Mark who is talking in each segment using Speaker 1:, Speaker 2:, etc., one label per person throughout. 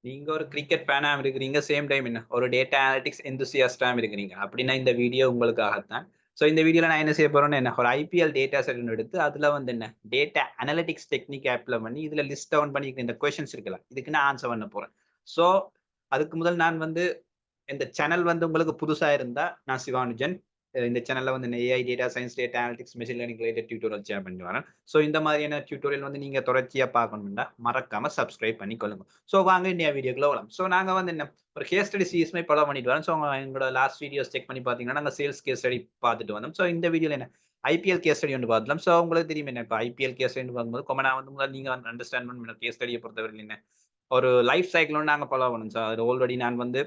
Speaker 1: நீங்க ஒரு கிரிக்கெட் ஃபேனாவும் இருக்கிறீங்க. சேம் டைம் என்ன ஒரு டேட்டா அனலிட்டிக்ஸ் எந்தூசியாஸ்டாவும் இருக்கிறீங்க. அப்படின்னா இந்த வீடியோ உங்களுக்காகத்தான். ஸோ இந்த வீடியோல நான் என்ன செய்ய போறேன்னா என்ன ஒரு ஐபிஎல் டேட்டா செட் ஒண்ணு எடுத்து அதுல வந்து என்ன டேட்டா அனலிட்டிக்ஸ் டெக்னிக் ஆப்ல பண்ணி இதுல லிஸ்ட் டவுன் பண்ணி இந்த கொஸ்டின்ஸ் இருக்குல்ல இதுக்கு நான் ஆன்சர் பண்ண போறேன். ஸோ அதுக்கு முதல் நான் வந்து இந்த சேனல் வந்து உங்களுக்கு புதுசா இருந்தா நான் சிவானுஜன். இந்த சேனல்ல வந்து AI, data science, data analytics, machine learning related tutorial share பண்ணி வரேன். ஸோ இந்த மாதிரியான டியூட்டோரியல் வந்து நீங்க தொடர்ச்சியா பார்க்கணும்னா மறக்காம சப்ஸ்கிரைப் பண்ணிக்கொள்ளுங்க. ஸோ வாங்க இந்தியா வீடியோக்குள்ள வரலாம். ஸோ நாங்க வந்து என்ன ஒரு கேஸ் ஸ்டடி சீரிஸ் மாதிரி ஃபாலோ பண்ணிட்டு வரோம். ஸோ எங்களோட லாஸ்ட் வீடியோஸ் செக் பண்ணி பார்த்தீங்கன்னா நாங்க சேல்ஸ் கேஸ் ஸ்டடி பார்த்துட்டு வந்தோம். ஸோ இந்த வீடியோல என்ன ஐபிஎல் கேஸ் ஸ்டடி ஒன்று பார்த்தலாம். ஸோ உங்களுக்கு தெரியும் என்ன இப்போ ஐபிஎல் கேஸ் ஸ்டடி பார்க்கும்போது கொமனா வந்து முதல்ல நீங்க அண்டர்ஸ்டாண்ட் பண்ணணும் கேஸ் ஸ்டடியை பொறுத்தவரை என்ன ஒரு லைஃப் சைக்கிள் ஒன்று நாங்கள் ஃபாலோ பண்ணணும். ஸோ அது ஆல்ரெடி நான் வந்து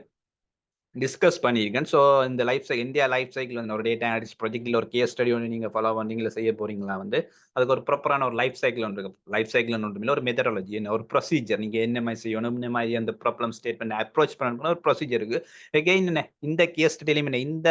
Speaker 1: டிஸ்கஸ் பண்ணியிருக்கேன். ஸோ இந்த இந்தியா லைஃப் சைக்கிள் வந்து ஒரு டேட்டா அனலிட்டிக்ஸ் ப்ராஜெக்ட்ல ஒரு கேஸ் ஸ்டடி ஒன்று நீங்க ஃபாலோ பண்ணீங்களா செய்ய போறீங்களா வந்து அதுக்கு ஒரு ப்ராப்பரான ஒரு லைஃப் சைக்கிள் ஒன்று இருக்கு. லைஃப் சைக்கிள் ஒன்றும் இல்லை ஒரு மெத்தடாலஜி என்ன ஒரு ப்ரொசீஜர் நீங்க என்ன மாதிரி செய்யணும் இந்த மாதிரி அந்த ப்ராப்ளம் ஸ்டேட்மெண்ட் அப்ரோச் பண்ணணும் ஒரு ப்ரொசீஜர் இருக்கு. எகைன் என்ன இந்த கேஸ் ஸ்டடியிலும் என்ன இந்த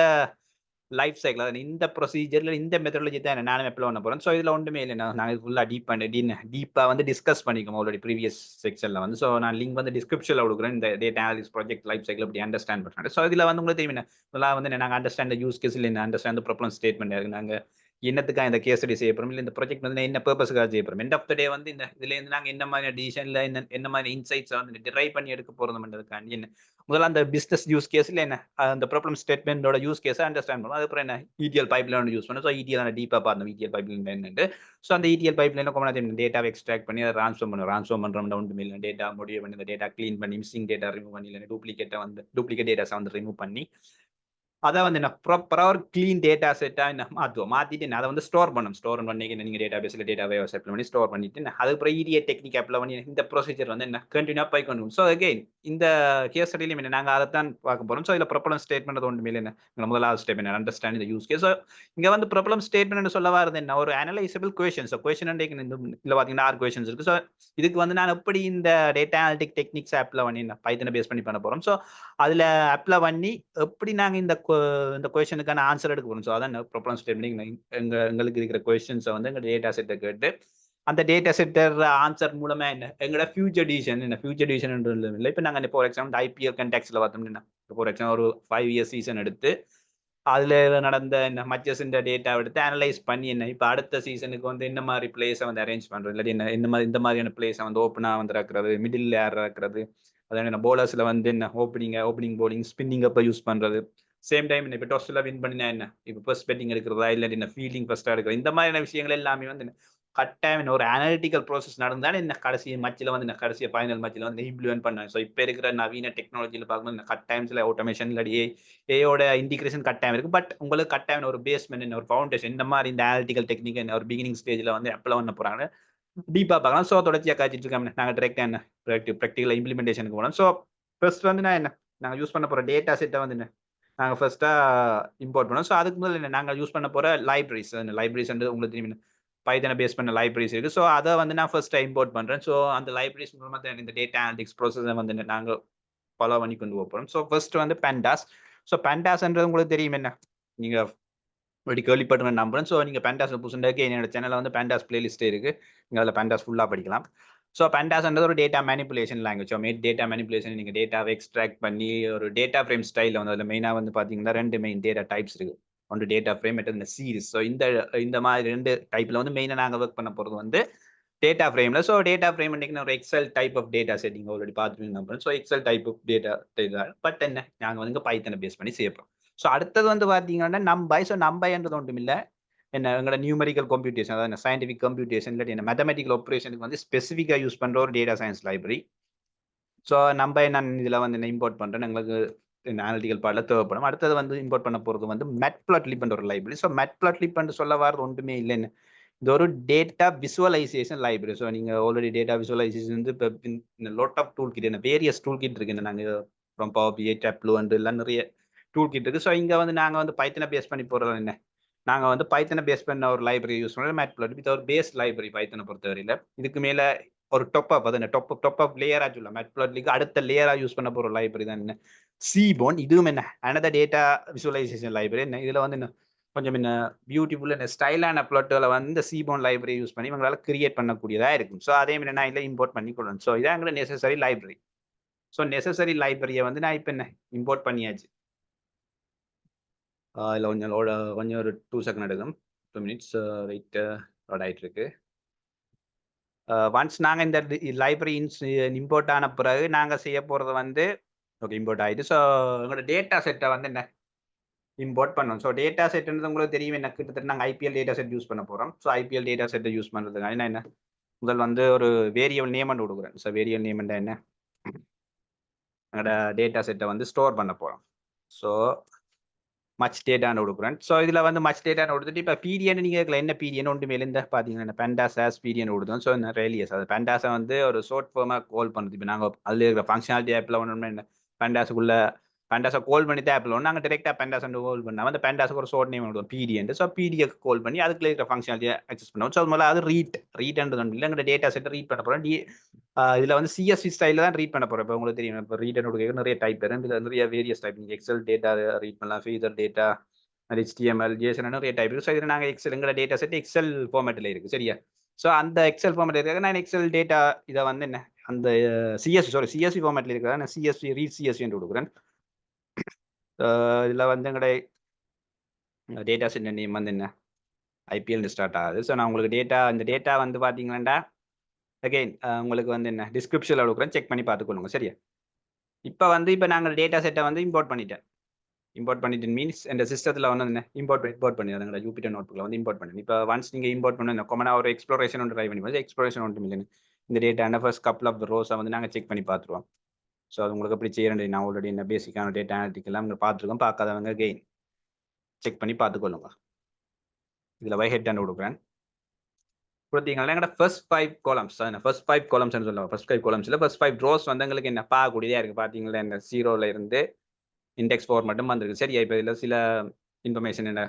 Speaker 1: லைஃப் சைக்கிள் அதாவது இந்த ப்ரொசீஜர்ல இந்த மெத்தடாலஜி தான் நானும் அப்ளை பண்ண போறேன். ஸோ இதுல ஒன்றுமே இல்லை நாங்கள் ஃபுல்லா டீப்பா வந்து டிஸ்கஸ் பண்ணிக்கோம் ஆல்ரெடி ப்ரீவியஸ் செக்ஷன்ல வந்து. ஸோ நான் லிங்க் வந்து டிஸ்கிரிப்ஷன்ல கொடுக்குறேன் இந்த data analysis project life cycle அப்படி அண்டர்ஸ்டாண்ட் பண்ணுறேன். ஸோ இதுல வந்து உங்களுக்கு தெரியும் இதெல்லாம் வந்து நாங்கள் அண்டர்ஸ்டாண்ட் யூஸ் கேஸ் இல்லை அண்டர்ஸ்டாண்ட் ப்ராப்ளம் ஸ்டேட்மெண்ட் இருக்கு நாங்க என்னத்துக்காக இந்த கேஸ் ஸ்டடி செய்ய போறோம் இல்லை இந்த ப்ராஜெக்ட் வந்து என்ன பர்பஸ்க்காக செய்ய போறோம் எண்ட் ஆஃப் த டே வந்து இந்த இதுல இருந்து நாங்க என்ன மாதிரி டிசிஷன்ல என்ன மாதிரி இன்சைட்ஸ் வந்து டிரைவ் பண்ணி எடுக்க போறதுன்றதுக்காண்டி என்ன முதல்ல அந்த பிசினஸ் யூஸ் கேஸ்ல என்ன அந்த ப்ராப்ளம் ஸ்டேட்மெண்டோட யூஸ் கேஸை அண்டர்ஸ்டாண்ட் பண்ணுவோம். அதுக்கப்புறம் என்ன இடிஎல் பைப்லைன் யூஸ் பண்ணும். ஸோ இடிஎல் டீப்பா பார்த்தோம் இடிஎல் பைப்லைன் என்னன்னு. ஸோ அந்த இடிஎல் பைப்லைன் கொண்டாந்து டேட்டாவை எக்ஸ்ட்ராக்ட் பண்ணி அதை ட்ரான்ஸ்ஃபார்ம் பண்ணுவோம். ட்ரான்ஸ்ஃபார்ம் பண்றோம் ஒன்று இல்லை டேட்டா முடிவு பண்ணி இந்த டேட்டா க்ளீன் பண்ணி மிஸ்ஸிங் டேட்டா ரிமூவ் பண்ணி இல்லை டூப்ளிகேட் டேட்டாஸை வந்து ரிமூவ் பண்ணி அதை வந்து என்ன ப்ராப்பரா ஒரு கிளீன் டேட்டா செட்டா என்ன மாற்றுவோம். மாத்திட்டு அதை வந்து ஸ்டோர் பண்ணணும். ஸ்டோர் பண்ணி நீங்க டேட்டா பேஸ்ல டேட்டாவே அப்ளை பண்ணி ஸ்டோர் பண்ணிட்டு அதுக்கப்புறம் இடிஏ டெக்னிக் அப்ளை பண்ணி இந்த ப்ரொசீஜர் வந்து என்ன கண்டினியூ போய் கொண்டு. ஸோ அகைன் இந்த கேஸ் ஸ்டடியிலும் என்ன நாங்கள் அதை தான் பார்க்க போறோம். ஸோ இதில் ப்ராப்ளம் ஸ்டேட்மெண்ட் ஒன்று மேலே என்ன முதலாவது ஸ்டேட்மெண்ட் அண்டர்ஸ்டாண்ட் இந்த யூஸ் கேஸ். ஸோ இங்க வந்து ப்ராப்ளம் ஸ்டேட்மெண்ட் சொல்ல வரது என்ன ஒரு அனலைசபிள் கொஷன். ஸோ கொஷன் இதுல பாத்தீங்கன்னா 6 கொஷன்ஸ் இருக்கு. ஸோ இதுக்கு வந்து நான் எப்படி இந்த டேட்டா அனலிட்டிக் டெக்னிக்ஸ் அப்ளை பண்ணி பைத்தனை பேஸ் பண்ணி பண்ண போறோம். ஸோ அதுல அப்ளை பண்ணி எப்படி நாங்க இந்த கொஸ்டினுக்கான ஆன்சர் எடுக்க போறோம். ஸோ அதான் ப்ராப்ளம் ஸ்டேட்மெண்ட் எங்களுக்கு இருக்கிற கொஸ்டின்ஸை வந்து எங்க டேட்டா செட்டை கேட்டு அந்த டேட்டா செட்டர் ஆன்சர் மூலமா என்ன எங்களோட ஃபியூச்சர் டிசிஷன் என்ன ஃபியூச்சர் டிசிஷன் இல்லை. இப்போ நாங்கள் இப்போ எக்ஸாம்பிள் ஐபிஎல் கண்டெக்ஸ்ல பார்த்தோம்னா இப்போ எக்ஸாம்பிள் ஒரு 5 இயர்ஸ் சீசன் எடுத்து அதுல நடந்த இந்த மச்சஸ் இந்த டேட்டா எடுத்து அனலைஸ் பண்ணி என்ன இப்போ அடுத்த சீசனுக்கு வந்து என்ன மாதிரி பிளேஸை வந்து அரேஞ்ச் பண்றது இல்லாட்டி என்ன இந்த மாதிரியான பிளேஸை வந்து ஓப்பனா வந்து இருக்கிறது மிடில் ஏர் இருக்கிறது அதாவது போலர்ஸ்ல வந்து என்ன ஓப்பனிங் போலிங் ஸ்பின்னிங் அப்ப யூஸ் பண்றது சேம் டைம் இப்போ டொஸ்ட்ல வின் பண்ணினா என்ன இப்போ ஃபர்ஸ்ட் பெட்டிங் எடுக்கிறதா இல்லாட்டி என்ன ஃபீல்டிங் ஃபர்ஸ்டா எடுக்கிறது இந்த மாதிரியான விஷயங்கள் எல்லாமே வந்து கட்டாயம் ஒரு அனாலிட்டிக்கல் ப்ரோசஸ் நடந்தாலும் இந்த கடைசி மச்சில் வந்து இந்த கடைசி ஃபைனல் மச்சில் வந்து இம்ப்ளிமெண்ட் பண்ணாங்க. ஸோ இப்போ இருக்கிற நவீன டெக்னாலஜியில் பார்க்கும்போது இந்த கட்டாயம்ஸில் ஆட்டோமேஷன் இல்லாட்டி ஏயோட இன்டிகிரேஷன் கட்டாயம் இருக்கு. பட் உங்களுக்கு கட்டாயம் ஒரு பேஸ்மெண்ட் ஒரு ஃபவுண்டேஷன் இந்த மாதிரி இந்த அனாலிட்டிக்கல் டெக்னிக் ஒரு பிகினிங் ஸ்டேஜில் வந்து அப்ளை பண்ண போறாங்க டீப்பா பார்க்கலாம். ஸோ தொடர்ச்சியாக காய்ச்சிட்டு இருக்காங்க நாங்கள் டிரெக்டாக என்ன ப்ராக்டிகல் இம்ப்ளிமெண்டேஷனுக்கு போனோம். ஸோ ஃபர்ஸ்ட் வந்து நான் என்ன நாங்கள் யூஸ் பண்ண போகிற டேட்டா செட்டை வந்து என்ன நாங்கள் ஃபர்ஸ்டா இம்போர்ட் பண்ணோம். ஸோ அதுக்கு முதல்ல என்ன நாங்கள் யூஸ் பண்ண போகிற லைப்ரரிஸ் உங்களுக்கு தெரியும் பைத்தனை பேஸ் பண்ண லைப்ரரிஸ் இருக்கு. ஸோ அதை வந்து நான் ஃபர்ஸ்ட் இம்போர்ட் பண்றேன். ஸோ அந்த லைப்ரரிஸ் மூலமா தான் இந்த டேட்டா அனலிட்டிக்ஸ் ப்ரோசஸை வந்து நாங்கள் ஃபாலோ பண்ணி கொண்டு போகிறோம். ஸோ ஃபர்ஸ்ட் வந்து பெண்டாஸ். ஸோ பெண்டாஸ்ன்றது உங்களுக்கு தெரியும் என்ன நீங்க அப்படி கேள்விப்பட்டு நம்புறேன். ஸோ நீங்க பெண்டாஸ் புதுசுண்டாக்கி என்னோட சேனல்ல வந்து பெண்டாஸ் பிளேலிஸ்ட் இருக்கு. நீங்க அதில் பெண்டாஸ் ஃபுல்லா படிக்கலாம். ஸோ பெண்டாஸ்ன்றது ஒரு data manipulation language. So data manipulation நீங்க டேட்டாவை எக்ஸ்ட்ராக்ட் பண்ணி ஒரு டேட்டா ஃப்ரேம் ஸ்டைலில் வந்து அதில் மெயினாக வந்து பார்த்தீங்கன்னா 2 மெயின் டேட்டா டைப்ஸ் இருக்கு. ஒன்று டேட்டா ஃப்ரேம் இந்த சீரிஸ். ஸோ இந்த மாதிரி 2 டைப்ல வந்து மெயினாக நாங்கள் ஒர்க் பண்ண போகிறது வந்து டேட்டா ஃப்ரேம்ல. ஸோ டேட்டா ஃப்ரேம் ஒரு excel type of data set நீங்க ஆல்ரெடி பார்த்துட்டு நம்புறேன். So excel type of data but என்ன நாங்கள் வந்து பைத்தனை பேஸ் பண்ணி செய்யப்போம். ஸோ அடுத்தது வந்து பார்த்தீங்கன்னா நம்பை. ஸோ நம்பைன்றது ஒன்றும் இல்லை என்ன எங்களோட நியூமரிக்கல் கம்ப்யூட்டேஷன் அதாவது சயின்டிஃபிக் கம்ப்யூட்டேஷன் இல்லாட்டி என்ன மேத்தமெட்டிக்கல் ஆப்ரேஷனுக்கு வந்து ஸ்பெசிஃபிக்காக யூஸ் பண்ணுற ஒரு டேட்டா சயின்ஸ் லைப்ரரி. ஸோ நம்ம நான் இதில் வந்து என்ன இம்போர்ட் பண்ணுறேன் எங்களுக்கு அனாலிட்டிக்கல் பார்ட்டில் தேவைப்படும். அடுத்தது வந்து இம்போர்ட் பண்ண போகிறது வந்து மேட்ப்ளாட்லிப்ன்ற ஒரு லைப்ரரி. ஸோ மேட்ப்ளாட்லிப்னு சொல்ல வரது ஒன்றுமே இல்லைன்னு இது ஒரு டேட்டா விசுவலைசேஷன் லைப்ரரி. ஸோ நீங்கள் ஆல்ரெடி டேட்டா விசுவலைசேஷன் வந்து இப்போ லாட் ஆஃப் டூல் கிட் என்ன வேரியஸ் டூல் கிட் இருக்கு நாங்கள் அப்புறம் பவர் பிஐ டேப்லூ அண்ட் எல்லாம் நிறைய டூல் கிட் இருக்கு. ஸோ இங்கே வந்து நாங்கள் வந்து பைத்தனை பேஸ் பண்ணி போகிறது என்ன நாங்கள் வந்து பைத்தனை பேஸ் பண்ண ஒரு லைப்ரரி யூஸ் பண்ணுறோம் மேட்ப்ளாட்லிப். இது ஒரு பேஸ் லைப்ரரி பைத்தனை பொறுத்தவரையில். இதுக்கு மேலே ஒரு டொப் அது என்ன டொப் லேயரா சொல்லலாம். மேட்ப்ளாட்லிப்க்கு அடுத்த லேயரா யூஸ் பண்ண போகிற லைப்ரரி தான் என்ன சீபோன். இதுவும் என்ன அனதர் டேட்டா விசுவலைசேஷன் லைப்ரரி. என்ன இதில் வந்து என்ன கொஞ்சம் என்ன பியூட்டிஃபுல் என்ன ஸ்டைலான பிளாட்டுகளை வந்து இந்த சீபோன் லைப்ரரி யூஸ் பண்ணி இவங்களால கிரியேட் பண்ணக்கூடியதா இருக்கும். ஸோ அதே மாதிரி நான் இதில் இம்போர்ட் பண்ணி கொடுறேன். ஸோ இதான் எங்களோட நெசசரி லைப்ரரி. ஸோ நெசசரி லைப்ரரியை வந்து நான் இப்போ என்ன இம்போர்ட் பண்ணியாச்சு. இதில் கொஞ்சம் ஒரு 2 செகண்ட் எடுக்கும், 2 மினிட்ஸ் வெயிட் லோட் ஆகிட்டு இருக்கு. ஒன்ஸ் நாங்கள் இந்த லைப்ரரி இம்போர்ட் ஆன பிறகு நாங்கள் செய்ய போகிறது வந்து ஓகே இம்போர்ட் ஆகிடுது. ஸோ எங்களோட டேட்டா செட்டை வந்து என்ன இம்போர்ட் பண்ணணும். ஸோ டேட்டா செட்ன்றது உங்களுக்கு தெரியும் என்ன, கிட்டத்தட்ட நாங்கள் ஐபிஎல் டேட்டா செட் யூஸ் பண்ண போகிறோம். ஸோ ஐபிஎல் டேட்டா செட்டை யூஸ் பண்ணுறதுக்காக நான் என்ன முதல் வந்து ஒரு வேரியபிள் நேம் கொடுக்குறேன். ஸோ வேரியபிள் நேம் என்ன எங்களோட டேட்டா செட்டை வந்து ஸ்டோர் பண்ண போகிறோம். ஸோ மச் டேட்டான்னு கொடுக்குறேன். ஸோ இதில் வந்து மச் டேட்டான்னு கொடுத்துட்டு இப்போ பிடிஎன் நீங்கள் கேட்கல என்ன பிடிஎன் ஒன்று மேலே இந்த பார்த்தீங்கன்னா பெண்டாஸ் ஆஸ் பிடிஎன் கொடுத்தோம். ஸோ ரேலியஸ் அது பெண்டாஸை வந்து ஒரு ஷார்ட் ஃபார்மாக கால் பண்ணுறது. இப்போ நாங்கள் அதில் இருக்கிற ஃபங்க்ஷனாலிட்டி ஆப்பில் ஒன்று என்ன பெண்டாஸுக்குள்ள பெண்டாஸை கால் பண்ணி தான் ஆப்பில் ஒன்று நாங்கள் டேரெக்டாக பெண்டாஸ் கால் பண்ணாமல் அந்த பெண்டாஸுக்கு ஒரு ஷார்ட் நேம் கொடுவோம் பிடிஎன். ஸோ பிடிஎக்கு கால் பண்ணி அதுக்குள்ள இருக்கிற ஃபங்க்ஷனாலிட்டியை அக்சஸ் பண்ணுவோம். ஸோ அது முதல்ல அது ரீட்ன்றது ஒன்று இல்லை எங்கள் டேட்டா செட்டை ரீட் பண்ண போகிறோம். இதில் வந்து சிஎஸ்வி ஸ்டைலில் தான் ரீட் பண்ண போகிறோம். இப்போ உங்களுக்கு தெரியும் இப்போ ரீட் அண்ட் நிறைய டைப் வரும். இதில் நிறைய வேரியஸ் டைப் நீங்கள் எக்ஸல் டேட்டா ரீட் பண்ணலாம், ஃபீதர் டேட்டா, HTML, JSON நிறைய டைப் இருக்குது. ஸோ இதில் நாங்கள் எங்களோட டேட்டா செட் எக்ஸல் ஃபார்மேட்டில் இருக்குது சரியா. ஸோ அந்த எக்ஸல் ஃபார்மேட் இருக்கிறது நான் எக்ஸல் டேட்டா இதை வந்து என்ன அந்த சிஎஸ்வி ஃபார்மேட்டில் இருக்கிறதா நான் சிஎஸ்வி ரீட் சிஎஸ்வின்னு கொடுக்குறேன். இதில் வந்து எங்களோட டேட்டா செட் நேம் வந்து என்ன ஐபிஎல் ஸ்டார்ட் ஆகுது. ஸோ நான் உங்களுக்கு இந்த டேட்டா வந்து பார்த்தீங்கன்னா அகைன் உங்களுக்கு வந்து என்ன டிஸ்கிரிப்ஷனில் கொடுக்குறேன், செக் பண்ணி பார்த்துக்கொள்ளுங்க சரியா. இப்போ நாங்கள் டேட்டா செட்டை வந்து இம்போர்ட் பண்ணிட்டேன் மீன்ஸ் இந்த சிஸ்டத்தில் வந்து என்ன இம்போர்ட் பண்ணி எங்களோட ஜூபிட்டர் நோட்புக்கில் வந்து இம்போர்ட் பண்ணி இப்போ ஒன்ஸ் நீங்கள் இம்போர்ட் பண்ண காமனாக ஒரு எக்ஸ்ப்ளோரேஷன் ஒன்று ட்ரை பண்ணி எக்ஸ்ப்ளோரேஷன் ஒன்று இல்லை இந்த டேட்டா ஃபர்ஸ்ட் கப்பல் ஆஃப் ரோஸை வந்து நாங்கள் செக் பண்ணி பார்த்துருவோம். ஸோ அது உங்களுக்கு எப்படி செய்யறது நான் ஆல்ரெடி என்ன பேசிக்கான டேட்டா அனாலிட்டிக் எல்லாம் பார்த்துருக்கோம். பார்க்காதவங்க கெயின் செக் பண்ணி பார்த்துக்கொள்ளுங்க. இதில் வை ஹெட் கொடுக்குறேன் கொடுத்தீங்கன்னா எங்களோட ஃபர்ஸ்ட் 5 காலம்ஸ் ஃபர்ஸ்ட் 5 காலம்ஸ்னு சொல்லுவாங்க. ஃபர்ஸ்ட் 5 காலம்ஸில் ஃபர்ஸ்ட் 5 ரோஸ் வந்து எங்களுக்கு என்ன பார்க்கக்கூடியதாக இருக்குது. பார்த்தீங்களா இந்த 0ல இருந்து இண்டெக்ஸ் 4 மட்டும் வந்திருக்கு சரியா. இப்போ இதில் சில இன்ஃபர்மேஷன் என்ன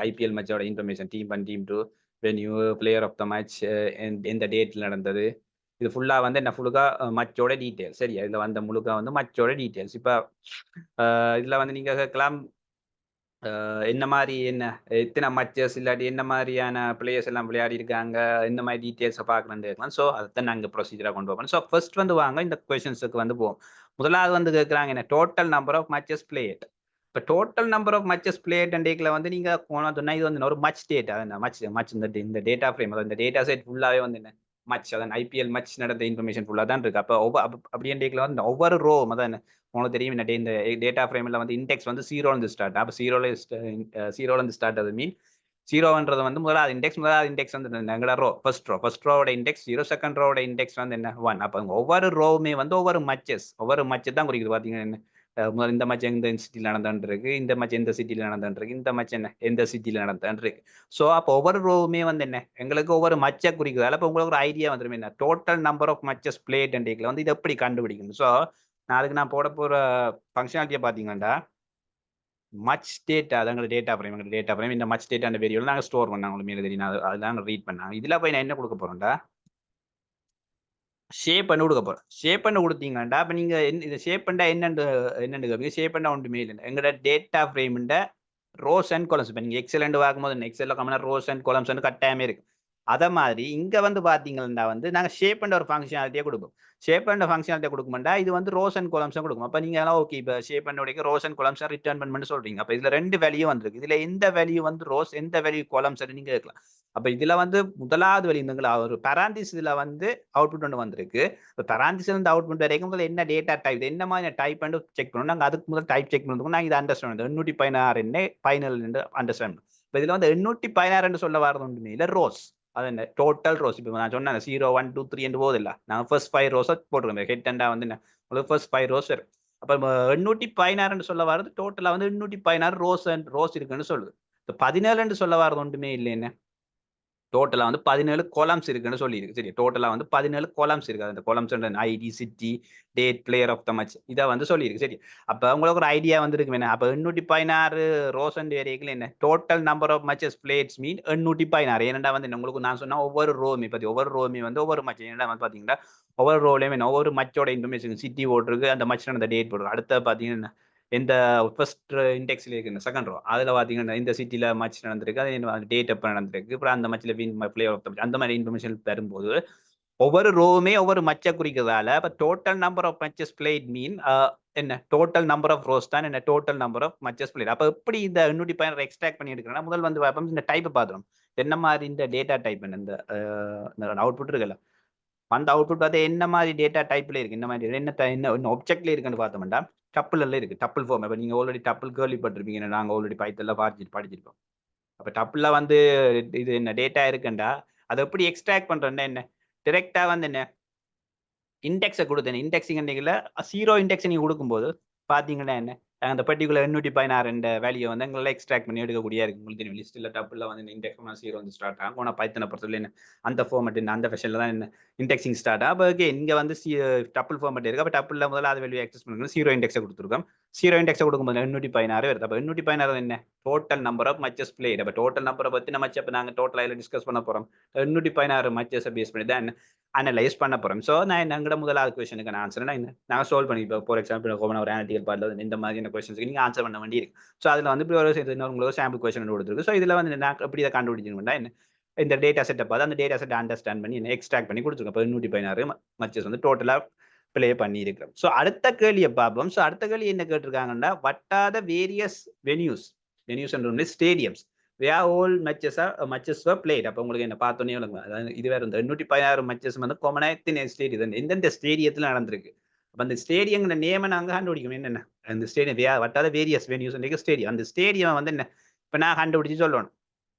Speaker 1: ஐபிஎல் மேட்சோட information team 1 team 2 venue player of the match எந்த டேட்டில் நடந்தது இது ஃபுல்லாக வந்து என்ன ஃபுல்லாக மச்சோட டீட்டெயில்ஸ் சரியா. இதில் வந்த முழுக்க வந்து மச்சோட டீட்டெயில்ஸ். இப்போ இதில் வந்து நீங்கள் கேட்கலாம் என்ன மாதிரி என்ன எத்தனை மச்சஸ் இல்லாட்டி என்ன மாதிரியான பிளேயர்ஸ் எல்லாம் விளையாடி இருக்காங்க இந்த மாதிரி டீட்டெயில்ஸை பார்க்கணுன்னு இருக்கலாம். ஸோ அதைத்தான் நாங்கள் ப்ரொசீஜராக கொண்டு போவோம். ஸோ ஃபர்ஸ்ட் வந்து வாங்க இந்த கொஸ்டின்ஸுக்கு வந்து போவோம். முதலாவது வந்து கேட்குறாங்க என்ன total number of matches played. இப்போ total number of matches played டேக்கில் வந்து நீங்கள் போனோம்னா இது வந்து ஒரு மச் டேட்டா மச் இந்த டேட்டா ஃப்ரேம் அதாவது இந்த டேட்டா செட் ஃபுல்லாகவே வந்து என்ன மச் அதான் ஐபிஎல் மச் நடந்த இன்ஃபர்மேஷன் ஃபுல்லாக தான் இருக்குது. அப்போ அப்படியே டேக்கில் வந்து ஒவ்வொரு ரோ அதான் உங்களுக்கு தெரியும் இந்த டேட்டா ஃப்ரேமில் வந்து இண்டெக்ஸ் வந்து 0லேருந்து ஸ்டார்ட். அப்போ 0லேருந்து ஸ்டார்ட் அது மீன் 0ன்றது வந்து முதலாவது இண்டெக்ஸ் வந்து எங்களோட ரோ ஃபர்ஸ்ட் ரோவோட இண்டெக்ஸ் 0, செகண்ட் ரோவோட இண்டெக்ஸ் வந்து என்ன 1. அப்போ ஒவ்வொரு ரோவுமே வந்து ஒவ்வொரு மச்சஸ் தான் குறிக்குது. பார்த்தீங்கன்னா என்ன இந்த மச் எந்த சிட்டியில் நடந்துருக்கு, இந்த மச் எந்த சிட்டியில் நடந்துருக்கு, இந்த மச் என்ன எந்த சிட்டியில் நடந்துருக்கு. ஸோ அப்போ ஒவ்வொரு ரோவுமே வந்து என்ன எங்களுக்கு ஒவ்வொரு மச்சை குறிக்குது. அப்போ உங்களுக்கு ஒரு ஐடியா வந்துடும் என்ன total number of matches played டேக்கில் வந்து இது எப்படி கண்டுபிடிக்கணும். ஸோ நான் போட போகிற ஃபங்க்ஷனாலிட்டியை பார்த்தீங்கன்னா மச் டேட்டா அதான் டேட்டா ஃப்ரேம் இந்த மச் டேட்டா அந்த வேரியபிள் நாங்கள் ஸ்டோர் பண்ணாங்க. உங்களுக்கு மேலே தெரியும் அதெல்லாம் நாங்கள் ரீட் பண்ணாங்க. இதில் போய் நான் என்ன கொடுக்க போகிறோம்டா ஷேப் பண்ணி கொடுக்க போகிறோம். ஷேப் பண்ணி கொடுத்தீங்கண்டா இப்போ நீங்கள் இந்த ஷேப் பண்ணா என்னென்னு கேட்பீங்க. ஷேப் பண்ணா ஒன்று மேலே எங்களோட டேட்டா ஃப்ரேம்ட ரோஸ் அண்ட் காலம்ஸ். இப்போ நீங்கள் எக்ஸலண்ட் பார்க்கும்போது எக்ஸலில் கம்மியாக ரோஸ் அண்ட் காலம்ஸ் வந்து கட்டாயமே இருக்குது. அதை மாதிரி இங்கே வந்து பார்த்தீங்கன்னா வந்து நாங்கள் ஷேப் பண்ண ஒரு ஃபங்க்ஷனாலிட்டியை கொடுப்போம். ஷேப் பண்ண ஃபங்க்ஷனாலிட்டியை கொடுக்கும்போண்டா இது வந்து ரோஸ் அண்ட் காலம்ஸும் கொடுக்கும். அப்போ நீங்கள் எல்லாம் ஓகே இப்போ ஷேப் பண்ண ரோஸ் அண்ட் காலம்ஸை ரிட்டர்ன் பண்ணி சொல்கிறீங்க. அப்போ இதில் 2 வேல்யூ வந்துருக்கு. இதில் எந்த வேல்யூ வந்து ரோஸ் எந்த வேல்யூ காலம்ஸ் நீங்கள் கேட்கலாம். அப்போ இதில் வந்து முதலாவது வேல்யூ இருந்துங்களா ஒரு பராந்திஸ் இதில் வந்து அவுட்புட் ஒன்று வந்திருக்கு. இப்போ பராந்திஸ்ல இருந்து அவுட்புட் வரைக்கும் முதல்ல என்ன டேட்டா டைப் என்ன மாதிரி டைப் பண்ணி செக் பண்ணணும். நாங்கள் அதுக்கு முதல் டைப் செக் பண்ணுறதுக்கு நாங்கள் இதை அண்டர்ஸ்டாண்ட் 816 என்ன ஃபைனல் அண்டர்ஸ்டாண்ட். இப்போ இதில் வந்து 816 சொல்ல வரது ஒன்றுமே இல்லை ரோஸ் அது என்ன டோட்டல் ரோஸ். இப்போ நான் சொன்னேன் 0, 1, 2, 3 என்று போதில்லை. நாங்கள் ஃபர்ஸ்ட் 5 ரோஸை போட்டுருக்கோம். ஹெட் அண்டா வந்து என்ன உங்களுக்கு ஃபர்ஸ்ட் 5 ரோஸ் வரும். அப்போ 816 சொல்ல வரது டோட்டலாக வந்து 816 ரோஸ் இருக்குன்னு சொல்லுது. இப்போ 17 சொல்ல வரது ஒன்றுமே இல்லை. என்ன டோட்டலாக வந்து 17 காலம்ஸ் இருக்குன்னு சொல்லியிருக்கு சரி. டோட்டலாக வந்து 17 காலம்ஸ் இருக்குது. அந்த columns ID, city, date, player of the match இதை வந்து சொல்லியிருக்கு சரி. அப்போ உங்களுக்கு ஒரு ஐடியா வந்துருக்கு என்ன அப்போ 816 ரோஸ் அண்ட் வேரியபிள் என்ன total number of matches played mean 816. ஏன்னா வந்து உங்களுக்கு நான் சொன்னால் ஒவ்வொரு ரோமே வந்து ஒவ்வொரு மேட்ச் என்னடா வந்து பார்த்தீங்கன்னா ஒவ்வொரு ரோலையுமே ஒவ்வொரு மேட்சோட இன்ஃபர்மேஷன் சிட்டி போட்டிருக்கு, அந்த மேட்ச் அந்த டேட் போட்டிருக்கு. அடுத்த பார்த்தீங்கன்னா எந்த ஃபர்ஸ்ட் இண்டெக்ஸ்ல இருக்கு இந்த செகண்ட் ரோ அதில் பார்த்தீங்கன்னா இந்த சிட்டியில் மேட்ச் நடந்திருக்கு, அது டேட் எப்போ நடந்திருக்கு, அப்புறம் அந்த மேட்ச்ல win player of the match அந்த மாதிரி இன்ஃபர்மேஷன் தரும்போது ஒவ்வொரு ரோவுமே ஒவ்வொரு மச்சை குறிக்கிறதால அப்ப total number of matches played mean என்ன டோட்டல் நம்பர் ஆஃப் ரோஸ் தான் என்ன total number of matches played. அப்ப எப்படி இந்த 116 எக்ஸ்ட்ராக்ட் பண்ணி எடுக்கிறேன்னா முதல் வந்து பார்ப்போம் இந்த டைப் பார்த்துரும் என்ன மாதிரி இந்த டேட்டா டைப் இந்த அவுட்புட் இருக்குல்ல அந்த அவுட்புட் பார்த்து என்ன மாதிரி டேட்டா டைப்ல இருக்கு இந்த மாதிரி என்ன ஆப்ஜெக்ட்ல இருக்குன்னு பார்த்தோம்னா டப்புள் இருக்கு டப்புள் ஃபார்ம். இப்போ நீங்க ஆல்ரெடி டப்புள் கேள்விப்பட்டிருப்பீங்க, நாங்க ஆல்ரெடி பைத்தெல்லாம் படிச்சிருப்போம். அப்ப டப்புல வந்து இது என்ன டேட்டா இருக்குண்டா அதை எப்படி எக்ஸ்ட்ராக்ட் பண்றேன்னா என்ன டிரெக்டா வந்து என்ன இண்டெக்ஸை கொடுத்தேன். இண்டெக்ஸிங் ஜீரோ இண்டெக்ஸ் நீங்க கொடுக்கும்போது பாத்தீங்கன்னா என்ன அந்த பர்டிகுலர் 816 வேல்யூ வந்து எங்களால் எக்ஸ்ட்ராக்ட் பண்ணி எடுக்கக்கூடிய இருக்கு. உங்களுக்கு தெரியும் லிஸ்ட்ல டப்புல வந்து இண்டெக்ஸ் ஜீரோ வந்து ஸ்டார்ட் ஆகும். ஆனால் பைத்தனை பொறுத்தவரை என்ன அந்த ஃபார்மட் அந்த ஃபெஷன்ல தான் என்ன இண்டெக்ஸிங் ஸ்டார்ட் ஆகும். அப்போ ஓகே இங்க வந்து டப்புள் ஃபார்மட் இருக்கு. அப்போ டப்புல முதல்ல அது வேல்யூ ஆக்சஸ் பண்ணுங்க. ஜீரோ இண்டெக்ஸை கொடுத்துருக்கோம். ஜீரோ இண்டெக்ஸை கொடுக்கும்போது 816 வருது. அப்போ 816 என்ன total number of matches played. அப்போ டோட்டல் நம்பரை பத்தி நம்ம இப்போ நாங்கள் டோட்டலாக டிஸ்கஸ் பண்ண போறோம். 816 மச்சஸை பேஸ் பண்ணி தான் அனலைஸ் பண்ண போறோம். ஸோ நான் எங்கட முதலாவது கொஸ்டினுக்கு நான் ஆன்சர் நான் சால்வ் பண்ணி இப்போ ஃபார் எக்ஸாம்பிள் ஒரு ஆனலிட்டிக்கல் பார்ட்ல இந்த மாதிரியான கொஸ்டின்ஸ்க்கு நீங்க ஆன்சர் பண்ண வேண்டி இருக்கு. ஸோ அதில் வந்து இப்போ உங்களுக்கு சாம்பிள் கொஸ்டின் கொடுத்துருக்கு. ஸோ இதில் வந்து நான் எப்படி இதை கண்டுபிடிச்சிருக்கேன் என்ன இந்த டேட்டா செட்டை பார்த்து அந்த டேட்டா செட்டை அண்டர்ஸ்டாண்ட் பண்ணி என்ன எக்ஸ்ட்ராக்ட் பண்ணி கொடுத்துருக்கோம். இப்போ 116 மச்சஸ் வந்து டோட்டலாக பிளே பண்ணி இருக்கிறோம். ஸோ அடுத்த கேள்வியை பார்ப்போம். ஸோ அடுத்த கேள்வி என்ன கேட்டிருக்காங்கன்னா வட்டாத various venues stadiums where all matches were played. அப்போ உங்களுக்கு என்ன பார்த்தோன்னே அதாவது இது வேற இந்த 816 மச்சஸ் வந்து கொமனா எத்தனை ஸ்டேடியம் எந்தெந்த ஸ்டேடியத்தில் நடந்திருக்கு. அப்போ அந்த ஸ்டேடியங்கிற நேமை நாங்கள் கண்டுபிடிக்கணும். என்னென்ன அந்த ஸ்டேடியம் வட்டாத வேரியஸ் வென்யூஸ் ஸ்டேடியம் அந்த ஸ்டேடியம் வந்து என்ன இப்போ நான் கண்டுபிடிச்சு சொல்லணும்.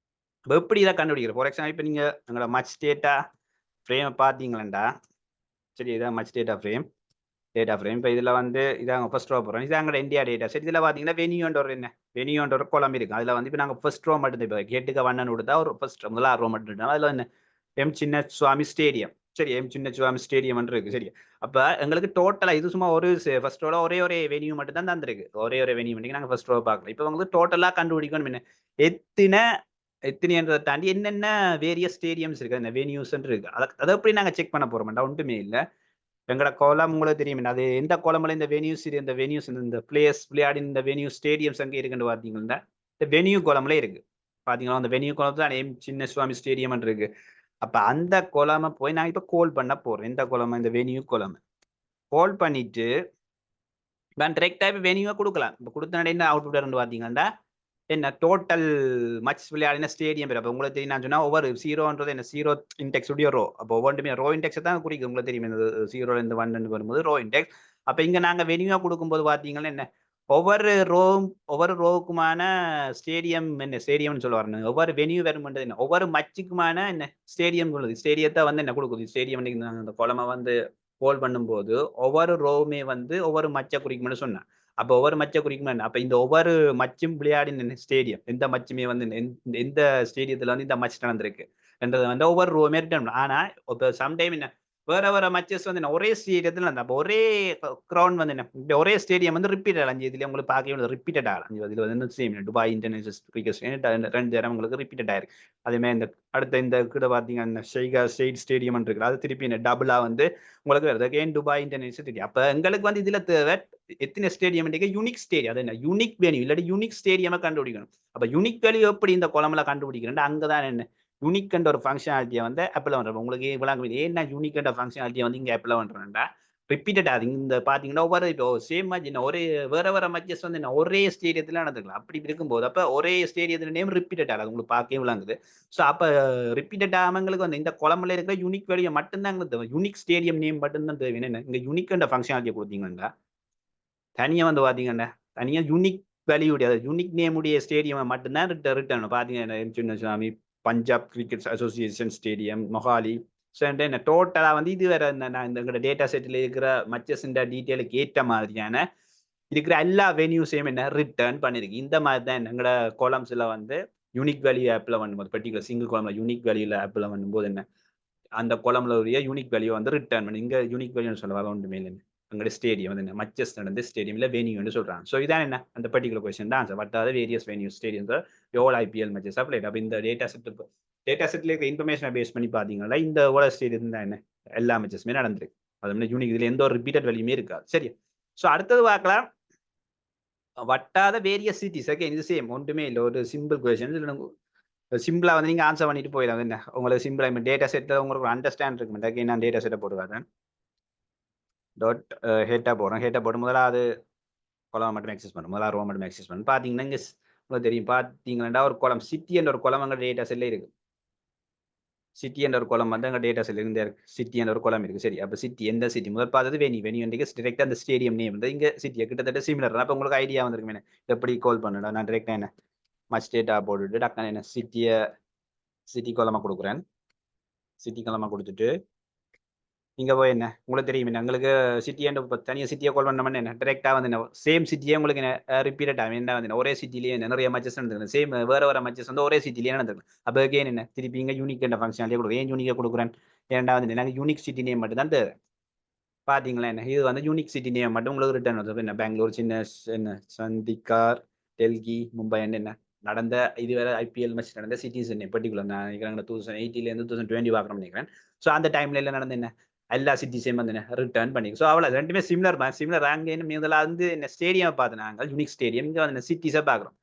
Speaker 1: இப்போ எப்படி இதை கண்டுபிடிக்கிறோம்? ஃபார் எக்ஸாம்பிள் இப்போ நீங்கள் எங்களோட மச் டேட்டா ஃப்ரேமை பார்த்தீங்களா, சரி இதான் மச் டேட்டா ஃப்ரேம் இப்போ இதில் வந்து இதாங்க ஃபர்ஸ்ட் ரோ போகிறோம். இது எங்களோட இந்தியா டேட்டா செட். இதில் பார்த்தீங்கன்னா வெனியூன்ற ஒரு என்ன வெனியூன்ற ஒரு குளம் இருக்கு. அதில் வந்து இப்போ நாங்கள் ஃபர்ஸ்ட் ரோ மட்டும் இப்போ கேட்டுக்கு வண்ணன் கொடுத்தா ஒரு ஃபர்ஸ்ட் முதல்ல ரோ மட்டும் இருந்தாலும் அதில் என்ன எம் சின்ன சுவாமி ஸ்டேடியம், சரி எம் சின்ன சுவாமி ஸ்டேடியம் இருக்கு. சரி அப்போ எங்களுக்கு டோட்டலாக இது சும்மா ஒரு ஃபர்ஸ்ட் ரோல ஒரே வெனியூ மட்டும் தான் தந்திருக்கு. ஒரே வெனியூ மட்டும் நாங்கள் ஃபர்ஸ்ட் ரோ பார்க்கலாம். இப்போ வந்து டோட்டலாக கண்டுபிடிக்கணும் என்ன எத்தனைன்றதை தாண்டி என்னென்ன வேரியஸ் ஸ்டேடியம்ஸ் இருக்கு அந்த வெனியூஸ் இருக்கு. அதை எப்படி நாங்கள் செக் பண்ண போறோம்டா ஒன்றுமே இல்லை. எங்கட கோலம் உங்களுக்கு தெரியும் அது எந்த கோலம்ல இந்த வெனியூஸ் இந்த பிளேயர்ஸ் விளையாடி இந்த வெனியூ ஸ்டேடியம்ஸ் அங்கே இருக்குன்னு பார்த்தீங்கன்னா இந்த வெனியூ கோலம்ல இருக்கு. பாத்தீங்களா அந்த வெனியூ கோலம் தான் சின்ன சுவாமி ஸ்டேடியம் இருக்கு. அப்ப அந்த கோலமை போய் நான் இப்ப கோல் பண்ண போறேன். இந்த கோலம் இந்த வெனியூ கோலம் கோல் பண்ணிட்டு நான் டிரெக்டா வெனியூவை கொடுக்கலாம். இப்போ கொடுத்த என்ன அவுட்புட் இருந்து பாத்தீங்கன்னா என்ன டோட்டல் மச் விளையாடின ஸ்டேடியம் பேர். அப்போ உங்களுக்கு தெரியும் நான் சொன்னா ஒவ்வொரு ஜீரோன்றது என்ன ஜீரோ இன்டெக்ஸ் உடைய ரோ. அப்போ ஒவ்வொன்றுமே ரோ இன்டெக்ஸ் தான் குறிக்கும். உங்களுக்கு தெரியும் இந்த ஜீரோல இருந்து 1 வரும்போது ரோ இன்டெக்ஸ். அப்போ இங்க நாங்க வெனியூவா கொடுக்கும்போது பாத்தீங்கன்னா என்ன ஒவ்வொரு ரோவுக்குமான ஸ்டேடியம் என்ன ஸ்டேடியம்னு சொல்லுவாங்க. ஒவ்வொரு வெனியூ வரும்போது என்ன ஒவ்வொரு மச்சுக்குமான என்ன ஸ்டேடியம் உள்ளது. ஸ்டேடியத்தை வந்து என்ன கொடுக்குது ஸ்டேடியம் அந்த குளமை வந்து கோல் பண்ணும்போது ஒவ்வொரு ரோவுமே வந்து ஒவ்வொரு மச்சை குறிக்கும்னு சொன்னேன். அப்போ ஒவ்வொரு மச்சை குறிக்குமா அப்ப இந்த ஒவ்வொரு மச்சும் விளையாடின ஸ்டேடியம் எந்த மச்சுமே வந்து எந்த ஸ்டேடியத்துல வந்து இந்த மச் நடந்திருக்கு என்றது வந்து ஒவ்வொரு ரூமே ரிட்டர்ன். ஆனா இப்போ சம்டைம் என்ன வேற மச்சஸ் வந்து ஒரே ஸ்டேடியத்துல அப்போ ஒரே கிரவுண்ட் வந்து என்ன ஒரே ஸ்டேடியம் வந்து ரிப்பீட் அடைஞ்சு இதுல உங்களுக்கு பார்க்க ரிப்பீட்டட் ஆகலாம். இதுல வந்து சேம் துபாய் இன்டர்நேஷனல் கிரிக்கெட் 2 இடம் உங்களுக்கு ரிப்பீட்டட் ஆயிருக்கு. அதே மாதிரி இந்த அடுத்த இந்த கூட பாத்தீங்கன்னா ஷெய்கா ஸ்டேட் ஸ்டேடியம் இருக்கு. அது திருப்பி என்ன டபுளா வந்து உங்களுக்கு வருது ஏன் துபாய் இன்டர்நேஷனல் ஸ்டேடியம். அப்ப எங்களுக்கு வந்து இதுல தேவை எத்தனை ஸ்டேடியம் யூனிக் ஸ்டேடியம். அது என்ன யூனிக் வேல்யூ இல்லாட்டி யூனிக் ஸ்டேடியமா கண்டுபிடிக்கணும். அப்ப யூனிக் வேல்யூ எப்படி இந்த குளம்ல கண்டுபிடிக்கிறேன் அங்கதான் என்ன யூனிக் என்ற ஒரு ஃபங்க்ஷனாலிட்டியை வந்து ஆப்பிள் பண்றோம். உங்களுக்கு விளங்கும் ஏன்னா யூனிக் என்ற ஃபங்க்ஷனாலிட்டியை வந்து இங்க ஆப்பிள் பண்றோம்டா ரிப்பீட்டட் ஆகுது. இந்த பாத்தீங்கன்னா ஒவ்வொரு இப்போ சேம் மேட்ச் என்ன ஒரே வேற மேட்சஸ் வந்து என்ன ஒரே ஸ்டேடியத்துல நடந்துக்கலாம். அப்படி இருக்கும்போது அப்ப ஒரே ஸ்டேடியத்துல நேம் ரிப்பீட்டட் ஆகுது உங்களுக்கு பார்க்கவே விளங்குது. ஸோ அப்ப ரிப்பீட்டட் ஆமங்களுக்கு வந்து இந்த குளம்ல இருக்கிற யூனிக் வேல்யூ மட்டும்தான் எங்களுக்கு தேவை. யூனிக் ஸ்டேடியம் நேம் மட்டும்தான் தேவை. என்ன இங்க யூனிக் என்ற ஃபங்க்ஷனாலிட்டியை கொடுத்தீங்கன்னா தனியா வந்து பாத்தீங்கன்னா தனியா யூனிக் வேல்யூ அதாவது யூனிக் நேம் உடைய ஸ்டேடியம் மட்டும்தான் ரிட்டர்ன் பாத்தீங்கன்னா Chinnasamy Punjab cricket association stadium Mohali. So என்ன டோட்டலா வந்து இது வேற இந்த டேட்டா செட்ல இருக்கிற மச்சஸ் டீட்டெயிலுக்கு ஏற்ற மாதிரியான இருக்கிற எல்லா வென்யூஸையும் என்ன ரிட்டர்ன் பண்ணிருக்கு. இந்த மாதிரி தான் எங்களோட கோலம்ஸ்ல வந்து யூனிக் வேல்யூ ஆப்ல பண்ணும்போது பர்டிகுலர் சிங்கிள் கோலம்ல யூனிக் வேல்யூல ஆப்ல பண்ணும்போது என்ன அந்த கோலம்ல உரிய யூனிக் வேல்யூ வந்து ரிட்டர்ன் பண்ணி இங்க யூனிக் வேல்யூன்னு சொல்ல வர ஒன்றுமே இல்லை. அங்கே ஸ்டேடியம் வந்து என்ன மச்சஸ் நடந்த ஸ்டேடியம்ல வெனியூன்னு சொல்றாங்க. ஸோ இதான் என்ன அந்த பர்டிகுலர் கொஸ்டின் தான் answer. But various venue stadium எவ்வளோ ஐபிஎல் மேட்சஸ் அப்படி அப்போ இந்த டேட்டா செட்ல இருக்க இன்ஃபர்மேஷனை பேஸ் பண்ணி பார்த்தீங்கன்னா இந்த ஓல ஸ்டேடியம் தான் என்ன எல்லா மேட்சஸுமே நடந்திருக்கு. அது யூனிக் இதுல எந்த ஒரு ரிப்பீட்டட் வேல்யூமே இருக்காது. சரி ஸோ அடுத்தது பார்க்கலாம் வட்டாத வேரியஸ் சிட்டிஸ். ஓகே இது சேம் ஒன்றுமே இல்லை ஒரு சிம்பிள் கொஸ்டின். சிம்பிளா வந்து நீங்க ஆன்சர் பண்ணிட்டு போயிடலாம். என்ன உங்களுக்கு சிம்பிளா டேட்டா செட்ல உங்களுக்கு அண்டர்ஸ்டாண்ட் இருக்கு. நான் டேட்டா செட்டை போடுவேன். டாட் ஹெட்டா போடுறேன். ஹெட்டை போட்டு முதலாவது குளம் மட்டும் ஆக்சஸ் பண்ணும். முதலாவது ரோ மட்டும் ஆக்சஸ் பண்ணும். பார்த்தீங்கன்னா இங்க உங்களுக்கு தெரியும். பார்த்தீங்கன்னா ஒரு குளம் சிட்டி என்ற ஒரு குளம் அங்கே டேட்டா செல்ல இருக்கு. சிட்டி என்ற ஒரு குளம் வந்து அங்கே டேட்டா செல் இருந்து சிட்டி என்ற ஒரு குளம் இருக்கு. சரி, அப்போ சிட்டி எந்த சிட்டி முதல் பார்த்தது வெனி வந்து டிரெக்டா அந்த ஸ்டேடியம் நேம் வந்து இங்க சிட்டியை கிட்டத்தட்ட சிமிலர். அப்போ உங்களுக்கு ஐடியா வந்திருக்கும் எப்படி கால் பண்ணடா. நான் டிரெக்டா என்ன மச் டேட்டா போட்டுட்டு டக்குனு என்ன சிட்டி குளமா கொடுக்குறேன். சிட்டி குளமா கொடுத்துட்டு இங்க போய் என்ன உங்களுக்கு தெரியும் என்ன உங்களுக்கு சிட்டியை தனியாக சிட்டியை கால் பண்ணோம்னா என்ன டேரெக்டாக வந்து என்ன சேம் சிட்டியே உங்களுக்கு என்ன ரிப்பீட்டட் ஆகும். என்ன வந்து ஒரே சிட்டிலேயே நிறைய மச்சஸ் நடந்துருக்கு. சேம் வேற மச்சஸ் வந்து ஒரே சிட்டிலேயே நடந்துருக்கு. அப்போ again என்ன திருப்பி இங்கே யூனிக் என்ற ஃபங்க்ஷனாலே கொடுக்கும். ஏன் யூனிக்காக கொடுக்குறேன்? ஏன்டா வந்து நாங்கள் யூனிக் சிட்டி நேம் மட்டும் தான் தருவேன். பார்த்தீங்களா என்ன இது வந்து யூனிக் சிட்டி நேம் மட்டும் உங்களுக்கு ரிட்டர்ன் வந்து என்ன பெங்களூர் சின்ன என்ன சந்திக்கார் டெல்லி மும்பை என்ன நடந்த இதுவரை ஐபிஎல் மேட்ச் நடந்த சிட்டிஸ் என்ன பர்டிகுலர் நான் நினைக்கிறேன் 2018 2020 பார்க்கணும்னு நினைக்கிறேன். ஸோ அந்த டைம்ல எல்லாம் நடந்த என்ன எல்லா சிட்டிஸையும் வந்து ரிட்டர்ன் பண்ணி. ஸோ அவ்வளோ ரெண்டுமே சிமிலர் அங்கே முதல்ல வந்து என்ன ஸ்டேடியம் பார்த்து நாங்கள் யூனிக் ஸ்டேடியம் இங்கே வந்து சிட்டிஸை பார்க்குறோம்.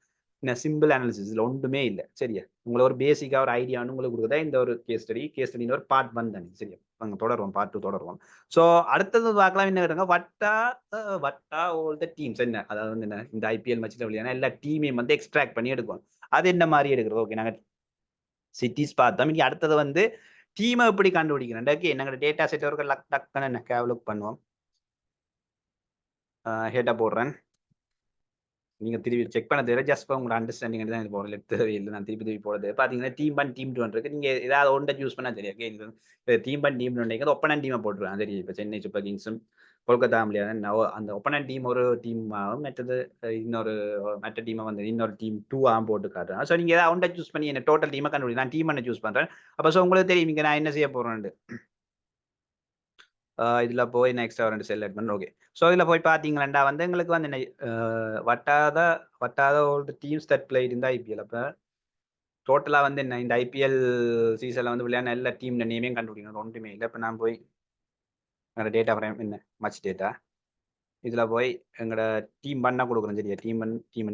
Speaker 1: என்ன சிம்பிள் அனாலிசிஸ் இதில் ஒன்றுமே இல்லை. சரியா உங்களுக்கு ஒரு பேசிக்காக ஒரு ஐடியான்னு உங்களுக்கு கொடுக்குறதா இந்த ஒரு கேஸ் ஸ்டடின்னு ஒரு பார்ட் 1 தானே. சரியா அங்கே தொடருவோம், பார்ட் 2 தொடருவோம். ஸோ அடுத்தது பார்க்கலாம் என்ன கேட்டாங்க வட்டா ஆல் த டீம்ஸ் என்ன அதாவது வந்து என்ன இந்த ஐபிஎல் மேட்ச்ல விளையாட எல்லா டீமையும் வந்து எக்ஸ்ட்ராக்ட் பண்ணி எடுக்கும். அது என்ன மாதிரி எடுக்கிறது? ஓகே நாங்கள் சிட்டிஸ் பார்த்தோம். இங்கே அடுத்தது வந்து டீமை எப்படி கண்டுபிடிக்கிறேன்? ஓகே நாங்கள் டேட்டா செட் ஒரு டக்குன்னு என்ன கேவலுக் பண்ணுவோம். ஹேட்டா போடுறேன். நீங்க திருப்பி செக் பண்ண தேவை ஜஸ்ட் உங்களோட அண்டர்ஸ்டாண்டிங் தான் இது போடல தேவையில்லை. நான் திருப்பி போடுறது பார்த்தீங்கன்னா டீம் 1 டீம் 2 இருக்கு. நீங்க ஏதாவது ஒன்றை யூஸ் பண்ணா தெரியும். டீம் 1 டீம் 2 ஒப்பனன் டீமை போட்டுருவேன். சரி இப்போ சென்னை சூப்பர் கிங்ஸும் கொல்கத்தா முடியாது அந்த ஒப்பனன் டீம் ஒரு டீம் மற்றது மற்ற டீமை வந்து இன்னொரு டீம் 2 போட்டு காட்டுறேன். ஸோ நீங்க ஏதாவது ஒன்றை சூஸ் பண்ணி என்ன டோட்டல் டீமை கண்டுபிடி. நான் டீம் 1 சூஸ் பண்றேன். அப்போ ஸோ உங்களுக்கு தெரியும் இங்க நான் என்ன செய்ய போறேன். இதுல போய் நெக்ஸ்ட் ரெண்டு செல் ஆட் பண்ண. ஓகே ஸோ இதுல போய் பாத்தீங்களா வந்து எங்களுக்கு வந்து வட்டாத ஓல்டு டீம்ஸ் தட் பிளேட் இந்த ஐபிஎல். அப்ப டோட்டலா வந்து என்ன இந்த ஐபிஎல் சீசன்ல வந்து விளையாட எல்லா டீம் நேமையும் கண்டுபிடிக்கணும். ஒன்றுமே இல்லை. இப்ப நான் போய் எங்களோட டேட்டா ஃப்ரேம் என்ன மச் டேட்டா இதுல போய் எங்களோட டீம் பண்ணா கொடுக்குறோம். சரியா டீம்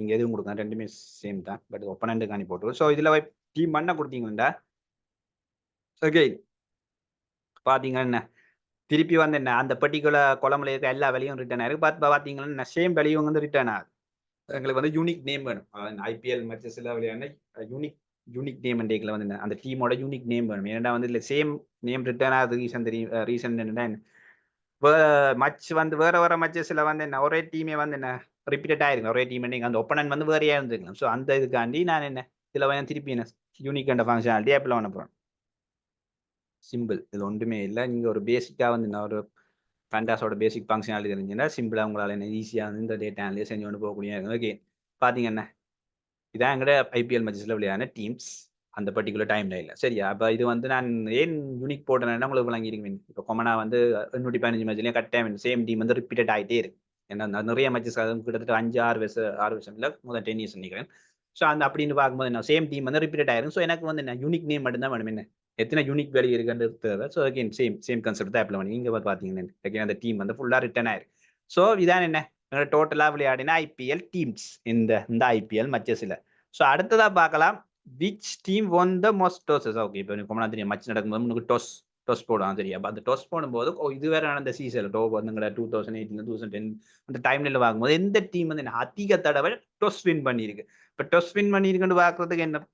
Speaker 1: நீங்க எதுவும் கொடுக்கலாம் ரெண்டுமே சேம் தான். பட் ஒப்பனண்ட் காணி போட்டுரும். ஸோ இதுல போய் டீம் பண்ணா கொடுத்தீங்களா ஓகே பாத்தீங்கன்னா என்ன திருப்பி வந்து என்ன அந்த பர்டிகுலர் குளம்புல இருக்க எல்லா வேலையும் ரிட்டர்ன் ஆயிருக்கு. பார்த்தீங்கன்னா சேம் வேலையும் வந்து ரிட்டர்ன் ஆகுது. எங்களுக்கு வந்து யூனிக் நேம் வேணும். ஐபிஎல் மேட்சஸ்ல விளையாட யூனிக் நேம் டேக்கில் வந்து அந்த டீமோட யூனிக் நேம் வேணும். ஏன்னா வந்து இல்லை சேம் நேம் ரிட்டர்ன் ஆகுது. ரீசன் என்னன்னா மச் வந்து வேற மச்சஸ்ல வந்து என்ன ஒரே டீமே வந்து என்ன ரிப்பீட்டட் ஆயிருக்கு. ஒரே டீம் நீங்க அந்த ஒப்பனன் வந்து வேறையா இருந்துக்கலாம். ஸோ அந்த இதுக்காண்டி நான் என்ன இதுல வந்து திருப்பி என்ன யூனிக் அண்ட் ஃபங்க்ஷனாலிட்டி ஆப்பில் பண்ண போறேன். சிம்பிள் இது ஒன்றுமே இல்லை. நீங்க ஒரு பேசிக்கா வந்து ஒரு ஃபேண்டாஸோட பேசிக் ஃபங்க்ஷனாலிட்டி தெரிஞ்சுன்னா சிம்பிளா உங்களால் என்ன ஈஸியாக வந்து இந்த டேட்டா அனலிஸ் செஞ்சு கொண்டு போகக்கூடிய. ஓகே பார்த்தீங்கன்னா இதான் எங்கட ஐபிஎல் மேட்சஸ்ல விளையாட டீம்ஸ் அந்த பர்டிகுலர் டைம்ல இல்லை. சரியா அப்போ இது வந்து நான் ஏன் யூனிக் போட்டேன்னா உங்களுக்கு விளங்கிருக்கேன். இப்போ கொமனா வந்து 115 மேட்ச்லயும் கட்டாயம் சேம் டீம் வந்து ரிப்பீட்டட் ஆகிட்டே இருக்கு. ஏன்னா நிறைய மேட்சஸ் கிட்டத்தட்ட 5-6 வருஷம் இல்லை முதல் 10 years நினைக்கிறேன். ஸோ அந்த அப்படின்னு பார்க்கும்போது என்ன சேம் டீம் வந்து ரிப்பீட்டட் ஆயிரும். ஸோ எனக்கு வந்து என்ன யூனிக் நேம் மட்டும்தான் வேணும். என்ன எத்தனை யூனிக் வேல்யூ இருக்குன்னு தேவை. ஸோ அகைன் சேம் கான்செப்ட் தான் அப்ளை பண்ணி இங்கே பார்த்தீங்கன்னா அந்த டீம் வந்து ஃபுல்லாக ரிட்டர்ன் ஆயிருக்கு. ஸோ இதான் என்ன டோட்டலாக விளையாடினா ஐபிஎல் டீம்ஸ் இந்த ஐபிஎல் மேட்சஸ்ல. ஸோ அடுத்ததா பார்க்கலாம் which team one the most doses. Okay இப்போ கொமனா தெரியும் மச் நடக்கும்போது உங்களுக்கு டொஸ் போடுவாங்க. சரியா அப்போ அந்த டொஸ் போடும்போது இது வேற நடந்த சீசன் வந்துங்களா 2018 2010 அந்த டைம்ல பார்க்கும்போது எந்த டீம் வந்து அதிக தடவை டொஸ் வின் பண்ணியிருக்கு. இப்போ டொஸ் வின் பண்ணியிருக்குன்னு பார்க்கறதுக்கு என்ன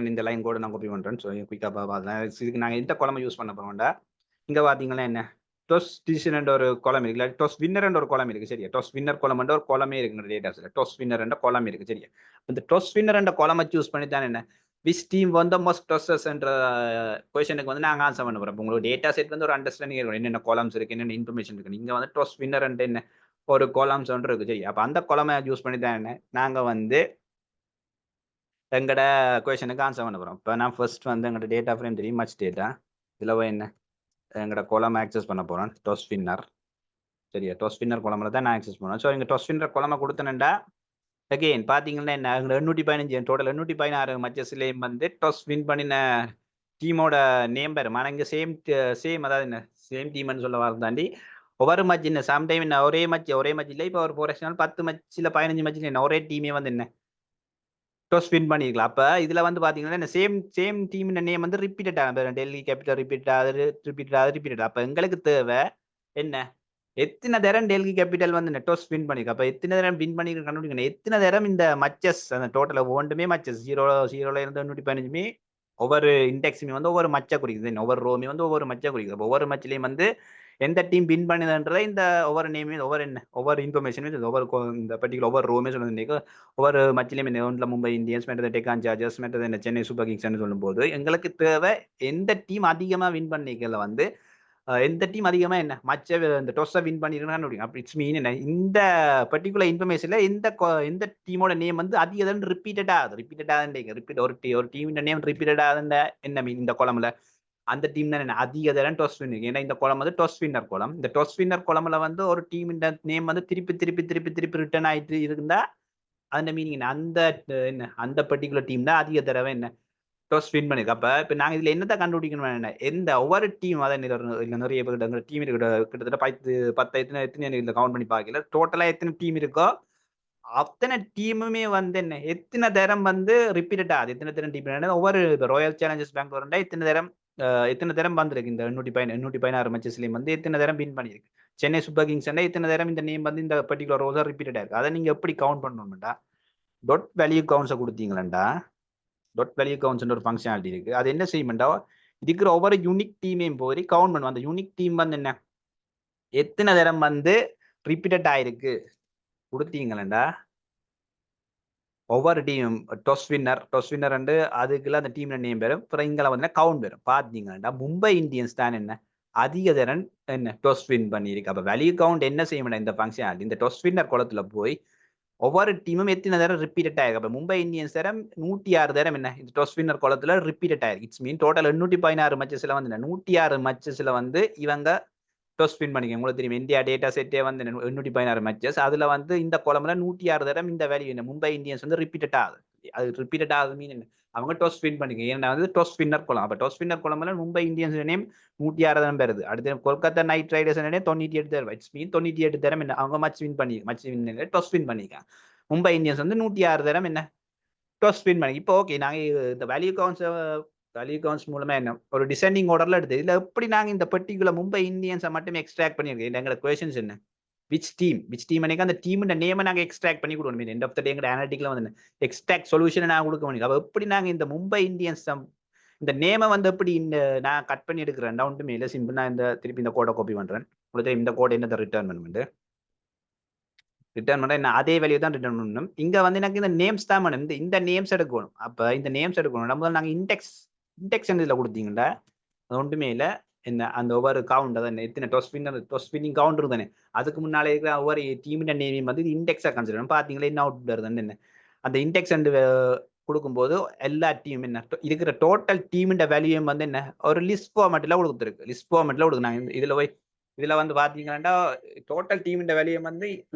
Speaker 1: இந்த லைன் கூட நான் காப்பி பண்றேன். ஸோ குயிக்காக பார்க்கலாம். இதுக்கு நாங்கள் எந்த குழம்பு யூஸ் பண்ண போறோம்டா இங்க பாத்தீங்கன்னா என்ன டொஸ் டிசிஷன் ஒரு குளம் இருக்கு. டொஸ் வின்னர் ஒரு குளம் இருக்கு. சரியா டொஸ் வின்னர் குளம் ஒரு குளமே இருக்கு டேட்டாஸ்ல. டொஸ் வின்னர் குளம் இருக்கு. சரியா இந்த டொஸ் வின்னர் குளமை சூஸ் பண்ணி தான் என்ன விச் டீம் வந்து மோஸ்ட் டொஸஸ் என்ற கொஸ்டனுக்கு வந்து நாங்கள் ஆன்சர் பண்ண போறோம். உங்களுக்கு டேட்டா செட் வந்து ஒரு அண்டர்ஸ்டாண்டிங் இருக்கும். என்னென்ன காலம்ஸ் இருக்கு என்னென்ன இன்ஃபர்மேஷன் இருக்கு. நீங்க வந்து டொஸ் வின்னர் என்ன ஒரு காலம்ஸ் ஒன்று இருக்கு. சரி அப்ப அந்த குளமை யூஸ் பண்ணி தான் என்ன நாங்க வந்து எங்கட கொஸ்டனுக்கு ஆன்சர் பண்ண போறோம். இப்போ நான் ஃபர்ஸ்ட் வந்து எங்கட டேட்டா ஃப்ரேம் தெரியும் மச் டேட்டா இதுல என்ன எங்கட கோலம் ஆக்சஸ் பண்ண போறேன். டொஸ் வின்னர் சரியா டொஸ் வின்னர் கோலம்ல தான் நான் ஆக்சஸ் பண்ணுவேன். ஸோ இங்க டொஸ் வின்னர் கோலமா கொடுத்தேன்டா அகெயின் பாத்தீங்கன்னா என்ன 815 டோட்டல் 816 மச்சஸ்லேயும் வந்து டொஸ் வின் பண்ணின டீமோட நேம் பேர் ஆனால் இங்கே சேம் அதாவது என்ன சேம் டீம்னு சொல்ல வர தாண்டி ஒவ்வொரு மச் என்ன சம்டைம் என்ன ஒரே மச் இல்லை. இப்போ ஒரு 4 10 மச்சில் 15 மச்சில் என்ன ஒரே டீமே வந்து என்ன டொஸ் வின் பண்ணிருக்கலாம். அப்ப இதுல வந்து பாத்தீங்கன்னா சேம் டீம் நேம் வந்து ரிப்பீட்டட் ஆகும். Delhi capital repeated. அப்ப எங்களுக்கு தேவை என்ன? எத்தனை தரம் டெல்லி கேபிட்டல் வந்து டொஸ் வின் பண்ணிருக்கு. அப்ப எத்தனை தரம் வின் பண்ணிருக்கு கண்டுபிடிக்கணும். எத்தனை தரம் இந்த மச்சஸ் அந்த டோட்டல் ஒவ்வொன்றுமே மச்சஸ் 0 இருந்து 115மே ஒவ்வொரு இண்டெக்ஸுமே வந்து ஒவ்வொரு மச்ச குறிக்குது. ஒவ்வொரு ரோமே வந்து ஒவ்வொரு மச்ச குறிக்குது. அப்ப ஒவ்வொரு மச்சிலையும் வந்து எந்த டீம் வின் பண்ணுதுன்றத இந்த ஒவ்வொரு நேமே ஒவ்வொரு இன்ஃபர்மேஷனுமே இந்த பர்டிகுலர் ஒவ்வொரு ரோமே சொல்லுங்க. ஒவ்வொரு மச்சிலையும் ஒன்றில் மும்பை இந்தியன்ஸ் மற்றது டெக்கான் சார்ஜர்ஸ் மற்றது இந்த சென்னை சூப்பர் கிங்ஸ் சொல்லும்போது எங்களுக்கு தேவை எந்த டீம் அதிகமா வின் பண்ணிக்கல வந்து எந்த டீம் அதிகமா என்ன மச்ச இந்த டொஸ்ஸை வின் பண்ணிருக்கான்னு அப்படி இட்ஸ் மீன் என்ன இந்த பர்டிகுலர் இன்ஃபர்மேஷன்ல எந்த டீமோட நேம் வந்து அதிகம் ரிப்பீட்டட் ஒரு டீம் நேம் ரிப்பீட்டட் ஆகுது என்ன மீன் இந்த குளம்ல அந்த டீம் தான் என்ன அதிக தரம் டொஸ் வின் ஏன்னா இந்த குளம் வந்து டொஸ் வின்னர் குளம். இந்த டொஸ் வின்னர் குளம்ல வந்து ஒரு டீம் நேம் வந்து திருப்பி ரிட்டர்ன் ஆயிட்டு இருந்தா அந்த மீனிங் அந்த என்ன அந்த பர்டிகுலர் டீம் தான் அதிக தடவை என்ன டொஸ் வின் பண்ணிருக்கு. அப்ப இப்ப நாங்க இதுல என்னத்தை கண்டுபிடிக்கணும் என்ன எந்த ஒவ்வொரு டீம் அதை நிறைய பேர் டீம் கிட்டத்தட்ட 10 எத்தனை இதுல கவுண்ட் பண்ணி பார்க்கல. டோட்டலா எத்தனை டீம் இருக்கோ அத்தனை டீமுமே வந்து என்ன எத்தனை தரம் வந்து ரிப்பீட்டட் ஆகுது. எத்தனை தரம் டீம் ஒவ்வொரு ராயல் சேலஞ்சர்ஸ் பெங்களூர் எத்தனை தரம் வந்திருக்கு இந்த 816 மேட்சஸ்லயும் வந்து எத்தனை தரம் வின் பண்ணிருக்கு. சென்னை சூப்பர் கிங்ஸ் இத்தனை தரம் இந்த நேம் வந்து இந்த பர்டிகுலர் ரோஸா ரிப்பீட்டட் ஆயிருக்கு. அதை நீங்க எப்படி கவுண்ட் பண்ணணும்டா டொட் வேல்யூ கவுண்ட்ஸை கொடுத்தீங்களா டாட் வேல்யூ கவுண்ட்ஸ் ஒரு ஃபங்க்ஷனாலிட்டி இருக்கு. அது என்ன செய்யும்டா இருக்கிற ஒவ்வொரு யூனிக் டீமையும் போய் கவுண்ட் பண்ணுவோம். அந்த யூனிக் டீம் வந்து என்ன எத்தனை தரம் வந்து ரிப்பீட்டட் ஆயிருக்கு கொடுத்தீங்களா ஒவ்வொரு டீம் டொஸ் வின்னர் அதுக்குள்ள அந்த டீம் நேம் பெறும். அப்புறம் இங்கே வந்து கவுண்ட் பெறும். பார்த்தீங்கன்னா மும்பை இந்தியன்ஸ் தான் என்ன அதிக தரம் என்ன டொஸ் வின் பண்ணியிருக்கு. அப்போ வேல்யூ கவுண்ட் என்ன செய்ய இந்த ஃபங்க்ஷன் இந்த டொஸ் வின்னர் குளத்துல போய் ஒவ்வொரு டீமும் எத்தனை தரம் ரிப்பீட்டட் ஆயிருக்கு. அப்ப மும்பை இந்தியன்ஸ் தரம் 106 தரம் என்ன இந்த டொஸ் வின்னர் குளத்துல ரிப்பீட்டட் ஆயிருக்கு. இட்ஸ் மீன் டோட்டல் 816 மேட்சஸ்ல வந்து 106 மேட்சஸ்ல வந்து இவங்க டொஸ் வின் பண்ணிக்க. உங்களுக்கு தெரியும் இந்தியா டேட்டா செட்டே வந்து 816 மேட்சஸ். அதுல வந்து இந்த குளம்ல 106 தரம் இந்த வேல்யூ என்ன மும்பை இந்தியன்ஸ் வந்து ரிப்பீட்டட் ஆகுது. அது ரிப்பீட்டட் ஆகுது மீன் என்ன அவங்க டொஸ் வின் பண்ணிக்க. ஏன்னா வந்து டொஸ் வின்னர் குளம். அப்ப டொஸ் வின்னர் குளம்ல மும்பை இந்தியன்ஸ் நேம் 106 தரம் பெறுது. அடுத்து கொல்கத்தா நைட் ரைடர்ஸ் 98 தரம். இட்ஸ் மீன் 98 தரம் என்ன அவங்க மச் வின் டொஸ் வின் பண்ணிக்க. மும்பை இந்தியன்ஸ் வந்து 106 தரம் என்ன டொஸ் வின் பண்ணி. இப்போ ஓகே நாங்க இந்த வேல்யூ கவுண்ட்ஸ் மூலமா என்ன ஒரு டிசெண்டிங் ஆர்டர்ல எடுத்து இதுல எப்படி நாங்க இந்த பர்டிகுலர் மும்பை இந்தியன்ஸை மட்டும் எக்ஸ்ட்ராக்ட் பண்ணிருக்கோம். எங்களோட கொஸ்டின்ஸ் என்ன விச் டீம் அந்த டீம் நேமை நாங்க எக்ஸ்ட்ராக்ட் பண்ணி கொடுக்கணும். எண்ட் ஆஃப் த டே எங்க அனாலிட்டிக்ல வந்து எக்ஸ்ட்ராக்ட் சொல்யூஷன் நான் கொடுக்க முடியும். அப்ப எப்படி நாங்க இந்த மும்பை இந்தியன்ஸ் இந்த நேமை வந்து எப்படி இந்த நான் கட் பண்ணி எடுக்கிறேன் ஒன்றுமே இல்லை சிம்பிள். நான் இந்த திருப்பி இந்த கோடை காப்பி பண்றேன். உங்களுக்கு இந்த கோடை என்ன ரிட்டர்ன் பண்ணுவேன் ரிட்டர்ன் பண்ண என்ன அதே வேல்யூ தான் ரிட்டர்ன் பண்ணணும். இங்க வந்து எனக்கு இந்த நேம்ஸ் தான் வேணும். இந்த நேம்ஸ் எடுக்கணும். அப்ப இந்த நேம்ஸ் எடுக்கணும் நம்ம நாங்க இண்டெக்ஸ் இதுல கொடுத்தீங்கன்னா அது ஒன்றுமே இல்லை என்ன அந்த ஒவ்வொரு கவுண்ட் அதான் எத்தனை டொஸ் வின்னிங் கவுண்ட் இருந்தானே அதுக்கு முன்னாலே இருக்கிற ஒவ்வொரு டீமின் நேம் வந்து இண்டெக்ஸா கன்சிடர் பாத்தீங்களா என்ன அவுட் வருதுன்னு என்ன அந்த இண்டெக்ஸ் கொடுக்கும்போது எல்லா டீம் என்ன இருக்கிற டோட்டல் டீமின் வேல்யூம் வந்து என்ன ஒரு லிஸ்ட் ஃபார்மேட்ல கொடுத்துருக்கு. லிஸ்ட் ஃபார்மேட்ல கொடுக்குறாங்க. இதுல வந்து பாத்தீங்கன்னா டோட்டல் டீமின் வேல்யூ வந்து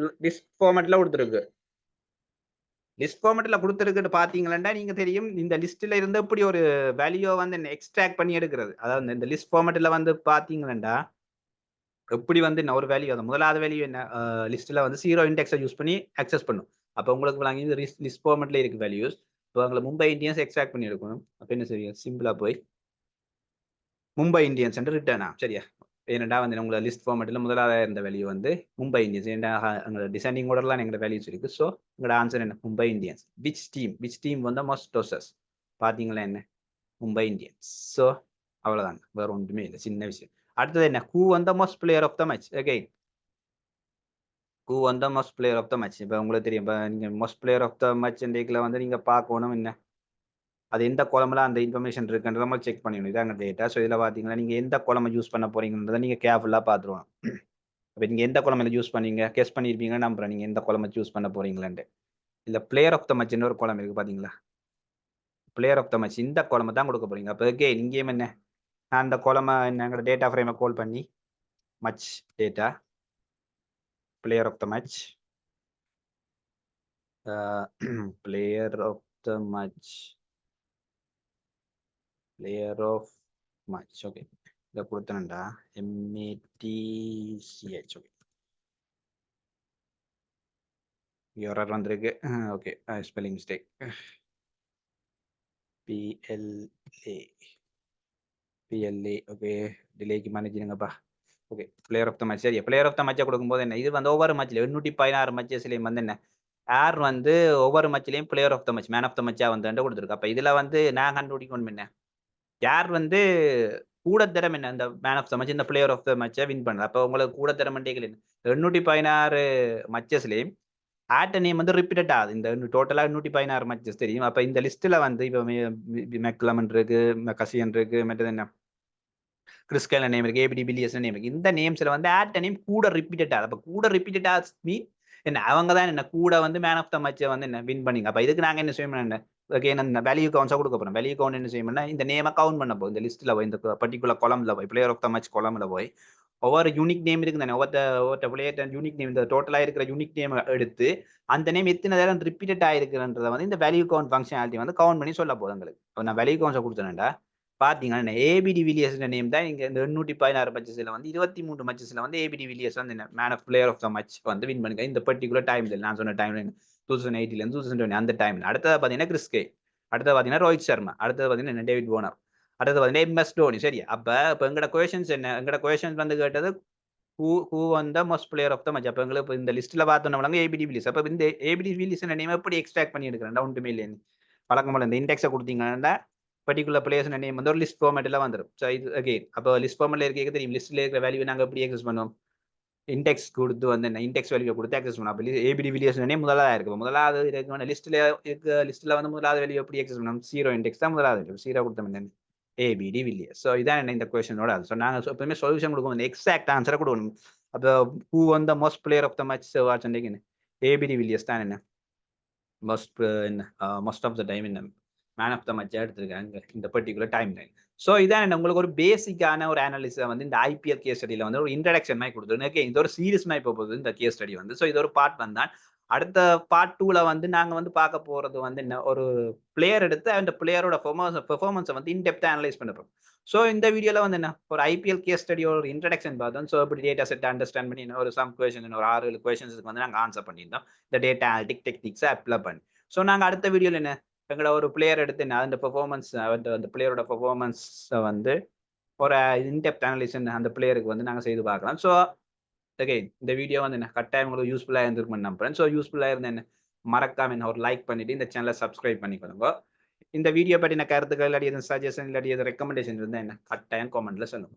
Speaker 1: லிஸ்ட் ஃபார்மேட்ல கொடுத்துருக்கு. லிஸ்ட் ஃபார்மேட்ல கொடுத்துருக்குன்னு பாத்தீங்கன்னா நீங்க தெரியும் இந்த லிஸ்ட்ல இருந்து எப்படி ஒரு வேல்யூ வந்து எக்ஸ்ட்ராக்ட் பண்ணி எடுக்கிறது. அதாவது இந்த லிஸ்ட் ஃபார்மேட்ல வந்து பாத்தீங்கன்னா எப்படி வந்து ஒரு வேல்யூ அந்த முதலாவது வேல்யூ என்ன லிஸ்ட்ல வந்து 0 இண்டெக்ஸை யூஸ் பண்ணி அக்சஸ் பண்ணும். அப்போ உங்களுக்கு லிஸ்ட் ஃபார்மேட்ல இருக்கு வேல்யூஸ். இப்போ உங்களை மும்பை இந்தியன்ஸ் எக்ஸ்ட்ராக்ட் பண்ணி எடுக்கணும். அப்ப என்ன சரியா சிம்பிளா போய் மும்பை இந்தியன்ஸ் என்று ரிட்டர்னா சரியா ஏன்னா வந்து உங்களோட லிஸ்ட் ஃபார்மேட்ல முதலாவது இருந்த வேல்யூ வந்து மும்பை இந்தியன்ஸ். ஏன்னா எங்களோட டிசைனிங் ஆர்டர்லாம் எங்களோட வேல்யூஸ் இருக்கு. ஸோ உங்களோட ஆன்சர் என்ன மும்பை இந்தியன்ஸ். விச் டீம் வந்து மோஸ்ட் டொசஸ் பாத்தீங்களா என்ன மும்பை இந்தியன்ஸ். ஸோ அவ்வளவுதாங்க வேற ஒன்றுமே இல்லை சின்ன விஷயம். அடுத்தது என்ன ஹூ வந்து most player of the match. Okay who வந்து most player of the match. இப்போ உங்களுக்கு தெரியும் இப்போ நீங்க most player of the match இன்றைக்குல வந்து நீங்க பார்க்கணும் என்ன அது எந்த குழம்புல அந்த இன்ஃபர்மேஷன் இருக்குன்றத நம்ம செக் பண்ணிடணும். இதாங்க டேட்டா. ஸோ இதில் பார்த்தீங்கன்னா நீங்கள் எந்த குழம்பு யூஸ் பண்ண போறீங்கன்றதை நீங்கள் கேர்ஃபுல்லாக பார்த்துருவோம். இப்போ நீங்கள் எந்த குழம்புல யூஸ் பண்ணீங்க கெஸ் பண்ணியிருப்பீங்கன்னு நம்புறேன். நீங்கள் எந்த குழம்பு சூஸ் பண்ண போறீங்களான்ட்டு. இல்லை பிளேயர் ஆஃப் த மேட்ச்னு ஒரு குழம்பு இருக்கு பார்த்தீங்களா பிளேயர் ஆஃப் த மேட்ச் இந்த குழம்பு தான் கொடுக்க போறீங்க. அப்போ ஓகே இங்கேயும் என்ன நான் அந்த குழம்பை எங்களோட டேட்டா ஃப்ரேமை கால் பண்ணி match data player of the match player of the match player of match okay இதை கொடுத்தேன்டா MATCH ஓகே எரர் வந்திருக்கு. Okay spelling mistake. PLA PLA okay டிலேக்கு மன்னிச்சிடுங்கப்பா. Okay player of the match சரியா பிளேயர் ஆஃப் த மேட்சை கொடுக்கும்போது என்ன இது வந்து ஒவ்வொரு மேட்ச்ல 816 மேட்சஸ்லையும் வந்து என்ன யார் வந்து ஒவ்வொரு மேட்ச்லையும் player of the match man of the மேட்சா வந்து கொடுத்துருக்கு. அப்ப இதுல வந்து நான் கண்டுபிடிக்கணும் என்ன யார் வந்து கூட தரம் என்ன இந்த மேன் ஆஃப் த மேட்ச் இந்த பிளேயர் ஆஃப் த மேட்சை வின் பண்ணுறது. அப்போ உங்களுக்கு கூட தரம் கேட்கல 816 மேட்சஸ்லையும் ஆட்ட நேம் வந்து ரிப்பீட்டட் ஆகுது. இந்த டோட்டலா 116 மேட்சஸ் தெரியும். அப்ப இந்த லிஸ்ட்ல வந்து இப்போ மெக்லமன் இருக்கு, கசியன் இருக்கு, மற்றது என்ன கிறிஸ்கல் நேம் இருக்கு, ஏபிடி பில்லியஸ் நேம் இருக்கு. இந்த நேம்ஸ்ல வந்து ஆட்ட நேம் கூட ரிப்பீட்டட் ஆகுது. அப்ப கூட ரிப்பீட்டட் ஆகுது மீன் என்ன அவங்க தான் என்ன கூட வந்து மேன் ஆஃப் த மேட்சை வந்து என்ன வின் பண்ணிங்க. அப்ப இதுக்கு நாங்க என்ன செய்யணும் என்ன என்ன வேல்யூ கவுண்ட்ஸா கொடுக்க போறோம். வேல்யூ கவுண்ட் என்ன செய்யணும்னா இந்த நேமை கவுண்ட் பண்ண போகும். இந்த லிஸ்ட்ல போய் இந்த பர்டிகுலர் காலம்ல போய் பிளேயர் ஆஃப் த மேட்ச் காலம்ல போய் ஒவ்வொரு யூனிக் நேம் இருக்கு தானே ஒவ்வொரு பிளேயர் யூனிக் நேம் இந்த டோட்டலா இருக்கிற யூனிக் நேம் எடுத்து அந்த நேம் எத்தனை நேரம் ரிப்பீட்டட் ஆயிருக்குன்றத வந்து இந்த வேல்யூ கவுண்ட் ஃபங்க்ஷனாலிட்டி வந்து கவுண்ட் பண்ணி சொல்ல போதும் உங்களுக்கு. நான் வேல்யூ கவுண்ட்ஸை கொடுத்தேன்டா பாத்தீங்கன்னா ஏபிடி வில்லியர்ஸ் நேம் தான் இங்க இந்த 816 மேட்சஸ்ல வந்து 23 மேட்சஸ்ல வந்து ஏபிடி வில்லியர்ஸ் வந்து man of player of the match வந்து வின் பண்ணுங்க இந்த பர்டிகுலர் டைம்ல. நான் சொன்ன டைம்ல 2018 இருந்து 2020 அந்த டைம்ல. அடுத்தது பாத்தீங்கன்னா கிறிஸ்கே, அடுத்தது பாத்தீங்கன்னா ரோஹித் சர்மா, அடுத்தது பாத்தீங்கன்னா டேவிட் வார்னர், அடுத்தது பாத்தீங்கன்னா MS தோனி. சரி அப்ப எங்கட கொஸ்டின்ஸ் என்ன எங்கட கொஸ்டின்ஸ் வந்து கேட்டது who won the most player of the match. அப்ப எங்களுக்கு இந்த லிஸ்ட்ல பார்த்தோம்னா ஏபிடி வில்லியர்ஸ். அப்ப இந்த ஏபிடி வில்லியர்ஸ் நேம் எப்படி எக்ஸ்ட்ராக்ட் பண்ணி எடுக்கிறேன் ஒன்றுமே இல்லை. வழக்கம் போல இந்த இண்டெக்ஸை கொடுத்தீங்கன்னா பர்டிகுலர் பிளேயர்ஸ் நேம் வந்து ஒரு லிஸ்ட் ஃபார்மேட்ல வந்துடும். ஸோ இது அகைன் அப்போ லிஸ்ட் ஃபார்மேட்ல இருக்க தெரியும் லிஸ்ட்ல இருக்கிற வேல்யூ நாங்கள் எப்படி எக்ஸஸ் பண்ணுவோம் இண்டெக்ஸ் கொடுத்து வந்து இண்டெக்ஸ் வேல்யூ கொடுத்து எக்ஸஸ் பண்ணுவோம். அப்போ ஏபிடி வில்லியர்ஸ் நேம் முதலாக இருக்கு. முதலாவது இருக்கு லிஸ்ட்ல இருக்க லிஸ்ட்ல வந்து முதலாவது வேல்யூ எப்படி எக்ஸஸ் பண்ணுவோம் 0 இண்டெக்ஸ் தான் முதலாவது 0 கொடுத்தோம் ஏபிடி வில்லியர்ஸ். ஸோ இதான் என்ன இந்த கொஸ்டினோட அது. ஸோ நாங்கள் எப்பவுமே சொல்யூஷன் கொடுக்கணும் எக்ஸாக்ட் ஆன்சரை கொடுக்கணும். அப்போ ஹூ வந்து most player of the match watch AB de Villiers தான் என்ன மோஸ்ட் ஆஃப் த டைம் என்ன மேன் ஆஃப் த மேட்ச் எடுத்திருக்காங்க இந்த பர்டிகுலர் டைம் லைன். ஸோ இதான் உங்களுக்கு ஒரு பேசிக்கான ஒரு அனாலிசிஸை வந்து இந்த ஐபிஎல் கேஸ் ஸ்டடியில் வந்து ஒரு இன்ட்ரடக்ஷன் மாதிரி கொடுத்துருக்கு. இது ஒரு சீரியஸ் மாதிரி போகுது இந்த கேஸ் ஸ்டடி வந்து. ஸோ இது ஒரு பார்ட் வந்தான். அடுத்த பார்ட் 2ல வந்து நாங்க வந்து பார்க்க போறது வந்து என்ன ஒரு பிளேயர் எடுத்து அந்த பிளேயரோட பெர்ஃபார்மன்ஸை வந்து இன்டெப்தா அனலைஸ் பண்ண போறோம். ஸோ இந்த வீடியோல வந்து என்ன ஒரு ஐபிஎல் கேஸ் ஸ்டடியோட ஒரு இன்ட்ரடக்ஷன் பார்த்தோம். ஸோ இப்படி டேட்டா செட் அண்டர்ஸ்டாண்ட் பண்ணி ஒரு சம் கொஸ்டின் ஒரு 6-7 கொஸ்டின்ஸ்க்கு வந்து நாங்கள் ஆன்சர் பண்ணியிருந்தோம் இந்த டேட்டா அனலிட்டிக் டெக்னிக்ஸை அப்ளை பண்ணி. ஸோ நாங்கள் அடுத்த வீடியோல என்ன எங்களோட ஒரு பிளேயர் எடுத்து அந்த பெர்ஃபார்மன்ஸ் அந்த பிளேயரோட பெர்ஃபார்மன்ஸை வந்து ஒரு இன்டெப்த் அனலிசன் அந்த பிளேயருக்கு வந்து நாங்கள் செய்து பார்க்கலாம். ஸோ அகைன் இந்த வீடியோ வந்து என்ன கட்டாயம் உங்களுக்கு யூஸ்ஃபுல்லாக இருந்திருக்குன்னு நம்புறேன். ஸோ யூஸ்ஃபுல்லாக இருந்த என்ன மறக்காம என்ன ஒரு லைக் பண்ணிட்டு இந்த சேனலை சப்ஸ்கிரைப் பண்ணிக்கொள்ளுங்க. இந்த வீடியோ பற்றின கருத்துக்கள் இல்லாட்டி எதுவும் சஜஷன் இல்லாட்டி எதுவும் ரெக்கமெண்டேஷன் இருந்தால் என்ன கட்டாயம் காமெண்ட்ல சொல்லுங்க.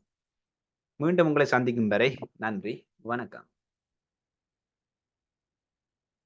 Speaker 1: மீண்டும் உங்களை சந்திக்கும் வரை நன்றி, வணக்கம்.